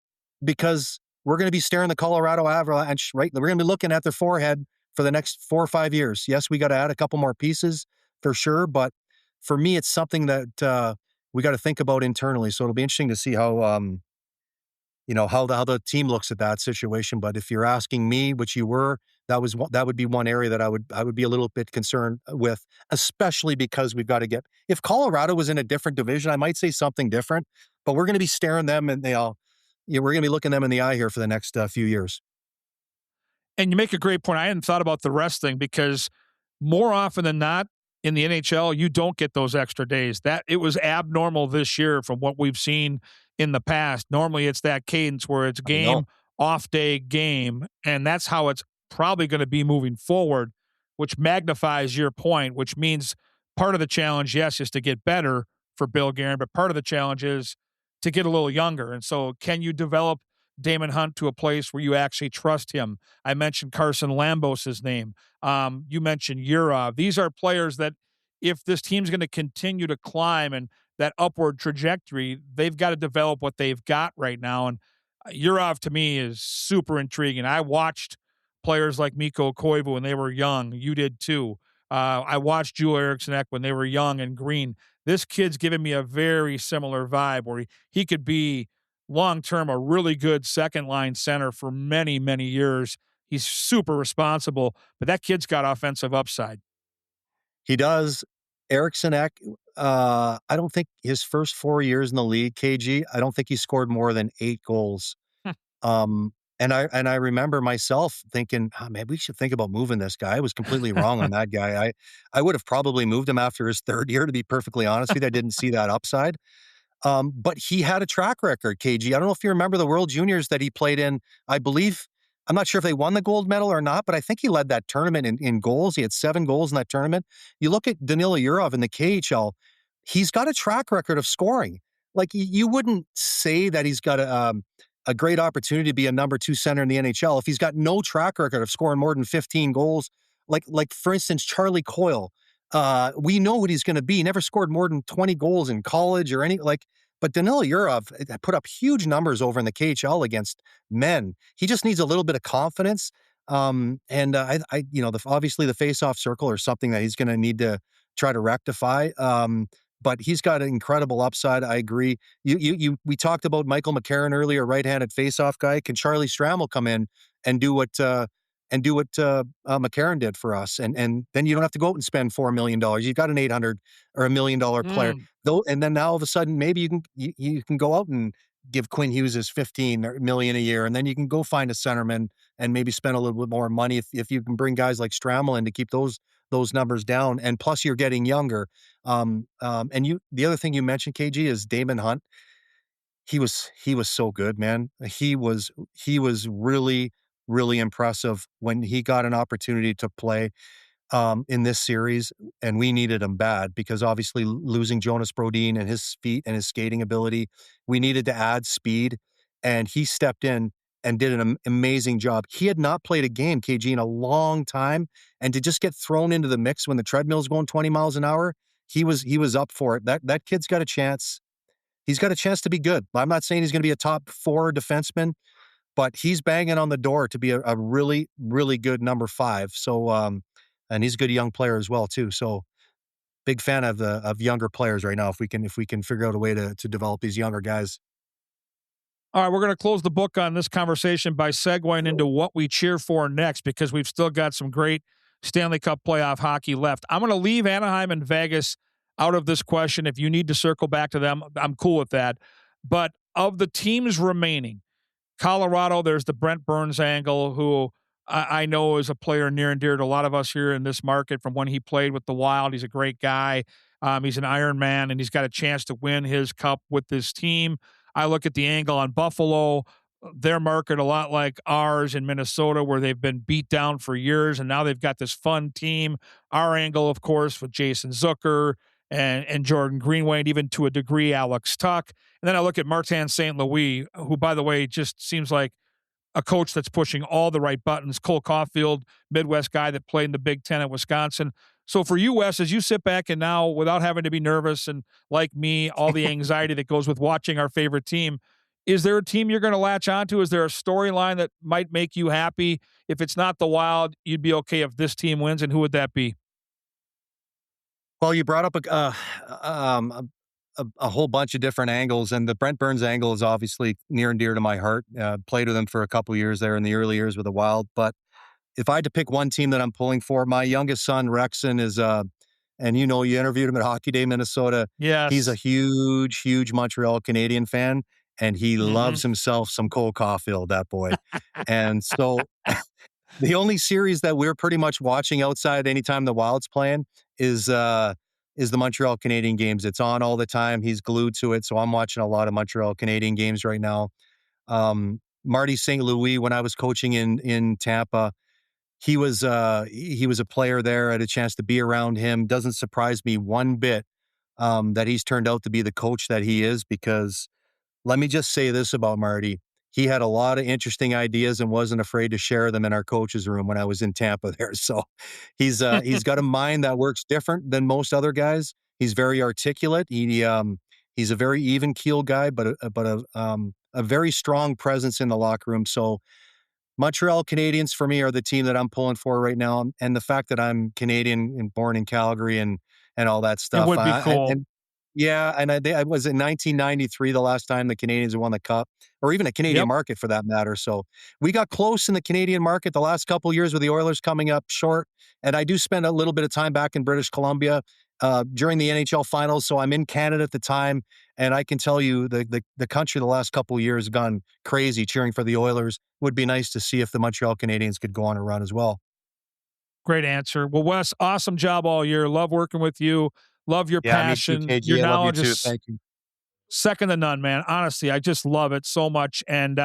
S4: because we're going to be staring the Colorado Avalanche, right? We're going to be looking at their forehead for the next 4 or 5 years. Yes, we got to add a couple more pieces for sure. But for me, it's something that we got to think about internally. So it'll be interesting to see how the team looks at that situation. But if you're asking me, which you were, that would be one area that I would be a little bit concerned with, especially because we've got to get, if Colorado was in a different division, I might say something different, but we're going to be staring them and we're going to be looking them in the eye here for the next few years.
S2: And you make a great point. I hadn't thought about the rest thing because more often than not in the NHL, you don't get those extra days. That it was abnormal this year from what we've seen in the past. Normally it's that cadence where it's
S4: I know.
S2: game, off day, game, and that's how it's probably going to be moving forward, which magnifies your point, which means part of the challenge, yes, is to get better for Bill Guerin, but part of the challenge is to get a little younger. And so can you develop Damon Hunt to a place where you actually trust him? I mentioned Carson Lambos' name. You mentioned Yurov. These are players that, if this team's going to continue to climb and that upward trajectory, they've got to develop what they've got right now. And Yurov to me is super intriguing. I watched players like Mikko Koivu when they were young. You did too. I watched Joel Eriksson Ek when they were young and green. This kid's giving me a very similar vibe where he could be long term a really good second line center for many, many years. He's super responsible, but that kid's got offensive upside.
S4: He does. Eriksson Ek, I don't think his first 4 years in the league, KG, I don't think he scored more than 8 goals. Um, and I remember myself thinking, "Oh, man, we should think about moving this guy." I was completely wrong on that guy. I would have probably moved him after his 3rd year, to be perfectly honest with you. I didn't see that upside. But he had a track record, KG. I don't know if you remember the World Juniors that he played in. I believe, I'm not sure if they won the gold medal or not, but I think he led that tournament in goals. He had 7 goals in that tournament. You look at Danila Yurov in the KHL, he's got a track record of scoring. Like, you wouldn't say that he's got a great opportunity to be a number 2 center in the NHL if he's got no track record of scoring more than 15 goals. Like for instance, Charlie Coyle. We know what he's going to be. He never scored more than 20 goals in college or any like. But Danila Yurov put up huge numbers over in the KHL against men. He just needs a little bit of confidence. Obviously the face-off circle or something that he's going to need to try to rectify. But he's got an incredible upside. I agree. We talked about Michael McCarron earlier, right-handed face-off guy. Can Charlie Stramel come in and do what McCarron did for us, and then you don't have to go out and spend $4 million. You've got an $800 or $1 million player, though, and then now all of a sudden maybe you can go out and give Quinn Hughes his $15 million a year, and then you can go find a centerman and maybe spend a little bit more money if you can bring guys like Stramel in to keep those numbers down, and plus you're getting younger. The other thing you mentioned, KG, is Damon Hunt. He was so good, man. He was really, really impressive when he got an opportunity to play in this series, and we needed him bad because obviously losing Jonas Brodin and his feet and his skating ability, we needed to add speed, and he stepped in and did an amazing job. He had not played a game, KG, in a long time, and to just get thrown into the mix when the treadmill's going 20 miles an hour, he was up for it. That kid's got a chance. He's got a chance to be good. I'm not saying he's going to be a top 4 defenseman, but he's banging on the door to be a really, really good number 5. So, and he's a good young player as well too. So, big fan of younger players right now. If we can figure out a way to develop these younger guys.
S2: All right, we're going to close the book on this conversation by segueing into what we cheer for next, because we've still got some great Stanley Cup playoff hockey left. I'm going to leave Anaheim and Vegas out of this question. If you need to circle back to them, I'm cool with that. But of the teams remaining, Colorado, there's the Brent Burns angle, who I know is a player near and dear to a lot of us here in this market from when he played with the Wild. He's a great guy. He's an Iron Man, and he's got a chance to win his cup with this team. I look at the angle on Buffalo, their market a lot like ours in Minnesota, where they've been beat down for years, and now they've got this fun team. Our angle, of course, with Jason Zucker and Jordan Greenway, and even to a degree, Alex Tuck. And then I look at Martin St. Louis, who, by the way, just seems like a coach that's pushing all the right buttons. Cole Caulfield, Midwest guy that played in the Big Ten at Wisconsin. So for you, Wes, as you sit back and now, without having to be nervous and, like me, all the anxiety that goes with watching our favorite team, is there a team you're going to latch onto? Is there a storyline that might make you happy? If it's not the Wild, you'd be okay if this team wins, and who would that be?
S4: Well, you brought up a whole bunch of different angles, and the Brent Burns angle is obviously near and dear to my heart. Played with him for a couple years there in the early years with the Wild. But if I had to pick one team that I'm pulling for, my youngest son, Rexon, is, and you interviewed him at Hockey Day, Minnesota.
S2: Yes.
S4: He's a huge, huge Montreal Canadian fan, and he loves himself some Cole Caulfield, that boy. And so The only series that we're pretty much watching outside anytime the Wild's playing is the Montreal Canadian games. It's on all the time. He's glued to it, so I'm watching a lot of Montreal Canadian games right now. Marty St. Louis, when I was coaching in Tampa, he was a player there. I had a chance to be around him. Doesn't surprise me one bit that he's turned out to be the coach that he is, because let me just say this about Marty. He had a lot of interesting ideas and wasn't afraid to share them in our coaches' room when I was in Tampa there. So he's got a mind that works different than most other guys. He's very articulate. He's a very even keel guy, but a very strong presence in the locker room. So Montreal Canadiens for me are the team that I'm pulling for right now, and the fact that I'm Canadian and born in Calgary and all that
S2: It
S4: stuff.
S2: would be cool.
S4: And yeah, and I was in 1993 the last time the Canadians won the cup, or even a Canadian
S2: Yep.
S4: market for that matter. So we got close in the Canadian market the last couple of years with the Oilers coming up short. And I do spend a little bit of time back in British Columbia during the NHL finals. So I'm in Canada at the time, and I can tell you the country the last couple of years has gone crazy cheering for the Oilers. Would be nice to see if the Montreal Canadiens could go on a run as well.
S2: Great answer. Well, Wes, awesome job all year. Love working with you. Love your
S4: Yeah, me too,
S2: passion. Your
S4: KG. I love you
S2: knowledge
S4: too.
S2: is
S4: Thank you.
S2: second to none, man. Honestly, I just love it so much. And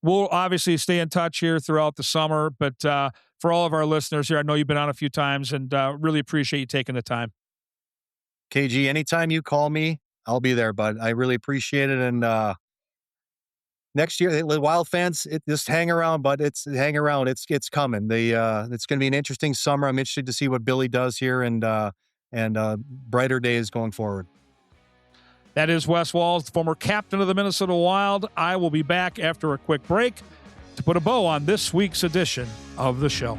S2: we'll obviously stay in touch here throughout the summer. But for all of our listeners here, I know you've been on a few times and really appreciate you taking the time.
S4: KG, anytime you call me, I'll be there, bud. I really appreciate it. And next year, the Wild fans, just hang around, bud. Hang around. It's coming. It's going to be an interesting summer. I'm interested to see what Billy does here, and brighter days going forward.
S2: That is Wes Walz, the former captain of the Minnesota Wild. I will be back after a quick break to put a bow on this week's edition of the show.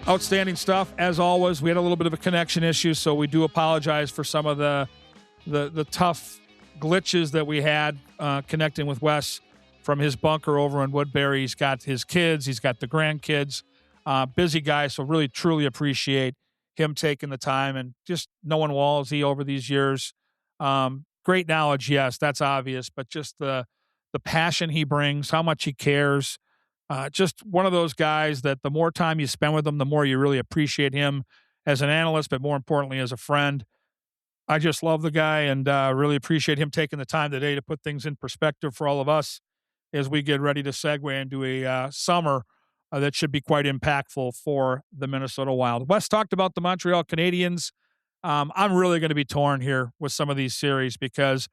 S2: Outstanding stuff, as always. We had a little bit of a connection issue, so we do apologize for some of the tough glitches that we had connecting with Wes from his bunker over in Woodbury. He's got his kids. He's got the grandkids. Busy guy, so really, truly appreciate him taking the time and just knowing Walsey over these years. Great knowledge, yes, that's obvious, but just the passion he brings, how much he cares. Just one of those guys that the more time you spend with him, the more you really appreciate him as an analyst, but more importantly, as a friend. I just love the guy and really appreciate him taking the time today to put things in perspective for all of us as we get ready to segue into a summer that should be quite impactful for the Minnesota Wild. Wes talked about the Montreal Canadiens. I'm really going to be torn here with some of these series because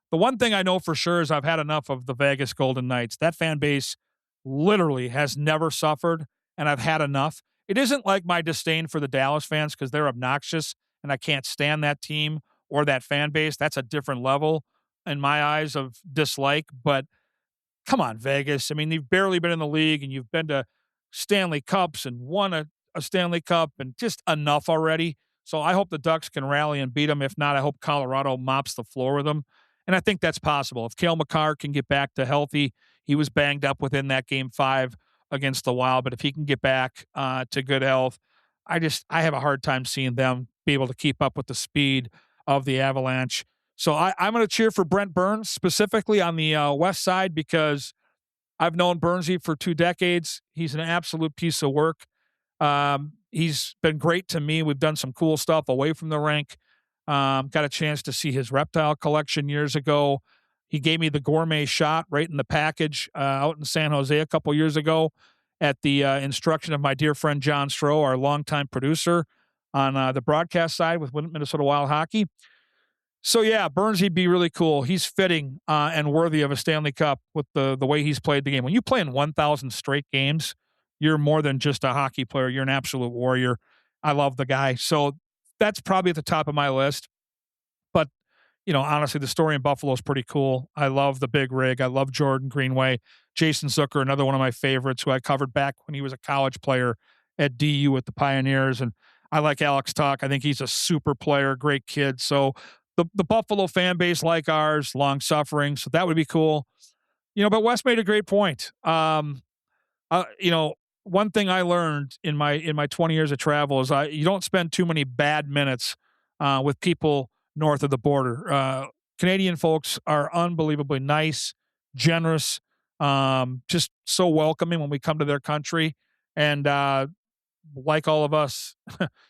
S2: the one thing I know for sure is I've had enough of the Vegas Golden Knights. That fan base literally has never suffered, and I've had enough. It isn't like my disdain for the Dallas fans because they're obnoxious and I can't stand that team or that fan base. That's a different level in my eyes of dislike. But come on, Vegas. I mean, you've barely been in the league and you've been to Stanley Cups and won a Stanley Cup and just enough already. So I hope the Ducks can rally and beat them. If not, I hope Colorado mops the floor with them. And I think that's possible. If Cale Makar can get back to healthy, he was banged up within that game 5 against the Wild, but if he can get back to good health, I have a hard time seeing them be able to keep up with the speed of the Avalanche. So I'm going to cheer for Brent Burns specifically on the west side because I've known Burnsy for 2 decades. He's an absolute piece of work. He's been great to me. We've done some cool stuff away from the rink. Got a chance to see his reptile collection years ago. He gave me the gourmet shot right in the package out in San Jose a couple years ago at the instruction of my dear friend John Stroh, our longtime producer on the broadcast side with Minnesota Wild Hockey. So, yeah, Burns'd be really cool. He's fitting and worthy of a Stanley Cup with the way he's played the game. When you play in 1,000 straight games, you're more than just a hockey player. You're an absolute warrior. I love the guy. So that's probably at the top of my list. But, you know, honestly, the story in Buffalo is pretty cool. I love the big rig. I love Jordan Greenway. Jason Zucker, another one of my favorites who I covered back when he was a college player at DU with the Pioneers. And I like Alex Tuck. I think he's a super player, great kid. So the Buffalo fan base like ours, long suffering. So that would be cool. You know, but Wes made a great point. You know, one thing I learned in my 20 years of travel is you don't spend too many bad minutes with people north of the border. Canadian folks are unbelievably nice, generous, just so welcoming when we come to their country. And like all of us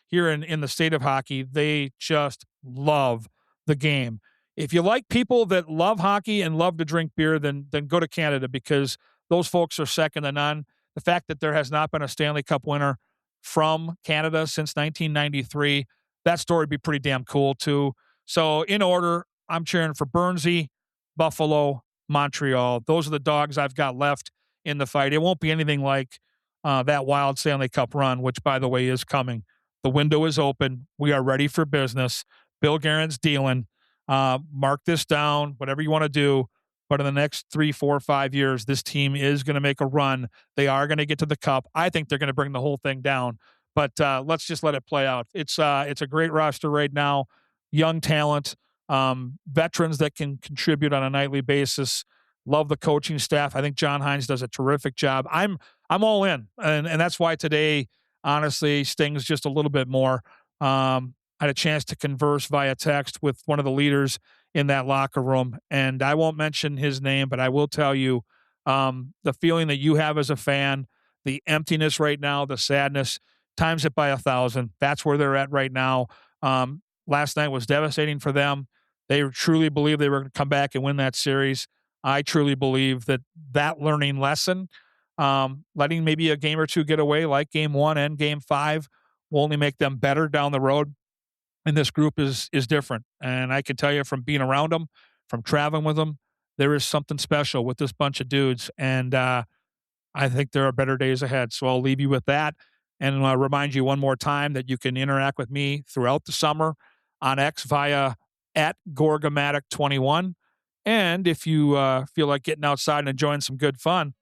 S2: here in the state of hockey, they just love the game. If you like people that love hockey and love to drink beer, then go to Canada, because those folks are second to none. The fact that there has not been a Stanley Cup winner from Canada since 1993, that story would be pretty damn cool too. So in order, I'm cheering for Bernsey, Buffalo, Montreal. Those are the dogs I've got left in the fight. It won't be anything like that Wild Stanley Cup run, which, by the way, is coming. The window is open. We are ready for business. Bill Guerin's dealing. Mark this down, whatever you want to do. But in the next 3, 4, 5 years, this team is going to make a run. They are going to get to the Cup. I think they're going to bring the whole thing down. But let's just let it play out. It's a great roster right now. Young talent, veterans that can contribute on a nightly basis. Love the coaching staff. I think John Hines does a terrific job. I'm all in, and that's why today, honestly, stings just a little bit more. I had a chance to converse via text with one of the leaders in that locker room, and I won't mention his name, but I will tell you the feeling that you have as a fan, the emptiness right now, the sadness, times it by 1,000. That's where they're at right now. Last night was devastating for them. They truly believe they were going to come back and win that series. I truly believe that learning lesson, letting maybe a game or two get away, like game 1 and game 5, will only make them better down the road. And this group is different. And I can tell you from being around them, from traveling with them, there is something special with this bunch of dudes. And I think there are better days ahead. So I'll leave you with that. And remind you one more time that you can interact with me throughout the summer on X via @Gorgamatic21. And if you feel like getting outside and enjoying some good fun,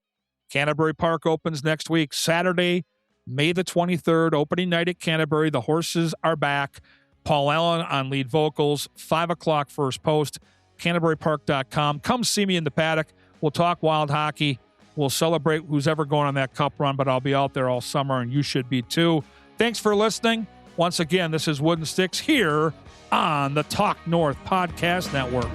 S2: Canterbury Park opens next week, Saturday, May the 23rd, opening night at Canterbury. The horses are back. Paul Allen on lead vocals, 5 o'clock first post, CanterburyPark.com. Come see me in the paddock. We'll talk Wild hockey. We'll celebrate who's ever going on that cup run, but I'll be out there all summer, and you should be too. Thanks for listening. Once again, this is Wooden Sticks here on the Talk North Podcast Network.